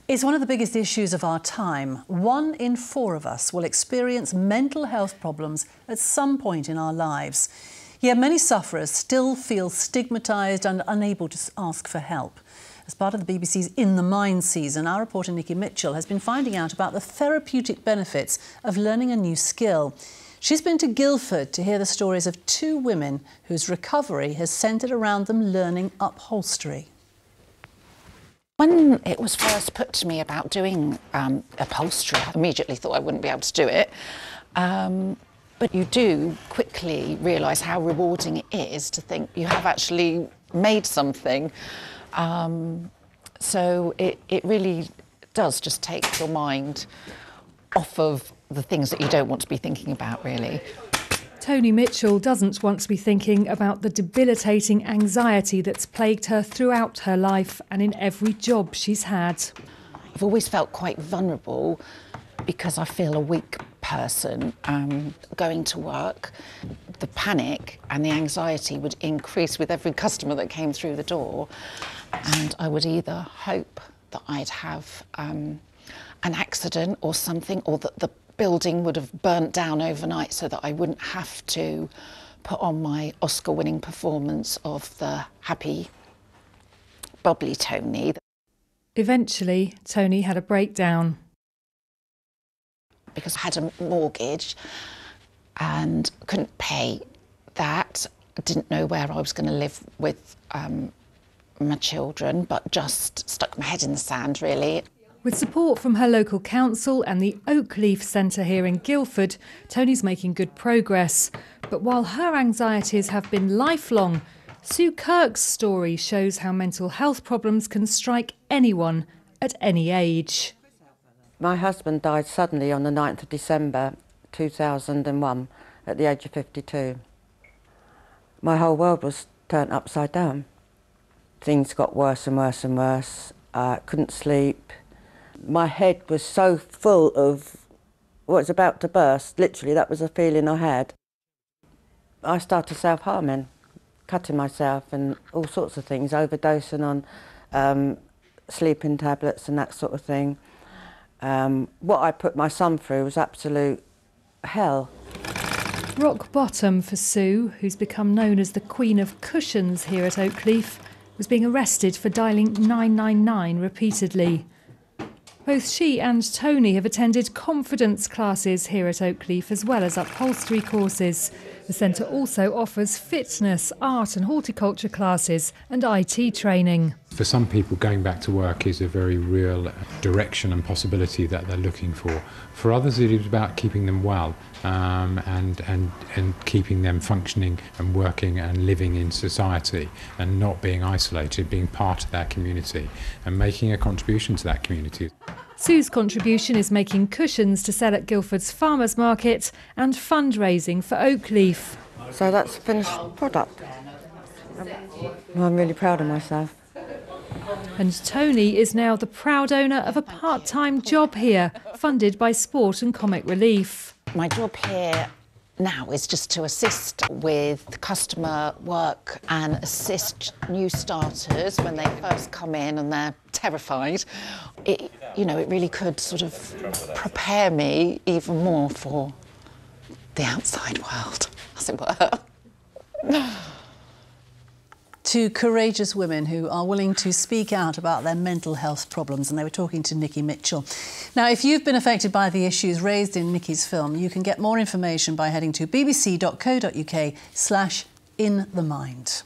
It's one of the biggest issues of our time. 1 in 4 of us will experience mental health problems at some point in our lives. Yet many sufferers still feel stigmatised and unable to ask for help. As part of the BBC's In the Mind season, our reporter Nikki Mitchell has been finding out about the therapeutic benefits of learning a new skill. She's been to Guildford to hear the stories of 2 women whose recovery has centred around them learning upholstery. When it was first put to me about doing upholstery, I immediately thought I wouldn't be able to do it. But you do quickly realise how rewarding it is to think you have actually made something. So it really does just take your mind off of the things that you don't want to be thinking about, really. Tony Mitchell doesn't want to be thinking about the debilitating anxiety that's plagued her throughout her life and in every job she's had. I've always felt quite vulnerable because I feel a weak person going to work. The panic and the anxiety would increase with every customer that came through the door, and I would either hope that I'd have an accident or something, or that the building would have burnt down overnight so that I wouldn't have to put on my Oscar-winning performance of the happy, bubbly Tony. Eventually, Tony had a breakdown. Because I had a mortgage and couldn't pay that. I didn't know where I was going to live with my children, but just stuck my head in the sand, really. With support from her local council and the Oakleaf Centre here in Guildford, Tony's making good progress. But while her anxieties have been lifelong, Sue Kirk's story shows how mental health problems can strike anyone at any age. My husband died suddenly on the 9th of December 2001 at the age of 52. My whole world was turned upside down. Things got worse and worse and worse. I couldn't sleep. My head was so full of what was about to burst. Literally, that was a feeling I had. I started self-harming, cutting myself and all sorts of things, overdosing on sleeping tablets and that sort of thing. What I put my son through was absolute hell. Rock bottom for Sue, who's become known as the Queen of Cushions here at Oakleaf, was being arrested for dialing 999 repeatedly. Both she and Tony have attended confidence classes here at Oakleaf as well as upholstery courses. The centre also offers fitness, art and horticulture classes and IT training. For some people, going back to work is a very real direction and possibility that they're looking for. For others, it is about keeping them well and keeping them functioning and working and living in society and not being isolated, being part of that community and making a contribution to that community. Sue's contribution is making cushions to sell at Guildford's Farmers Market and fundraising for Oakleaf. So that's a finished product. I'm really proud of myself. And Tony is now the proud owner of a part-time job here, funded by Sport and Comic Relief. My job here now is just to assist with customer work and assist new starters when they first come in and they're terrified. It really could sort of prepare me even more for the outside world, as it were. 2 courageous women who are willing to speak out about their mental health problems, and they were talking to Nikki Mitchell. Now, if you've been affected by the issues raised in Nikki's film, you can get more information by heading to bbc.co.uk/inthemind.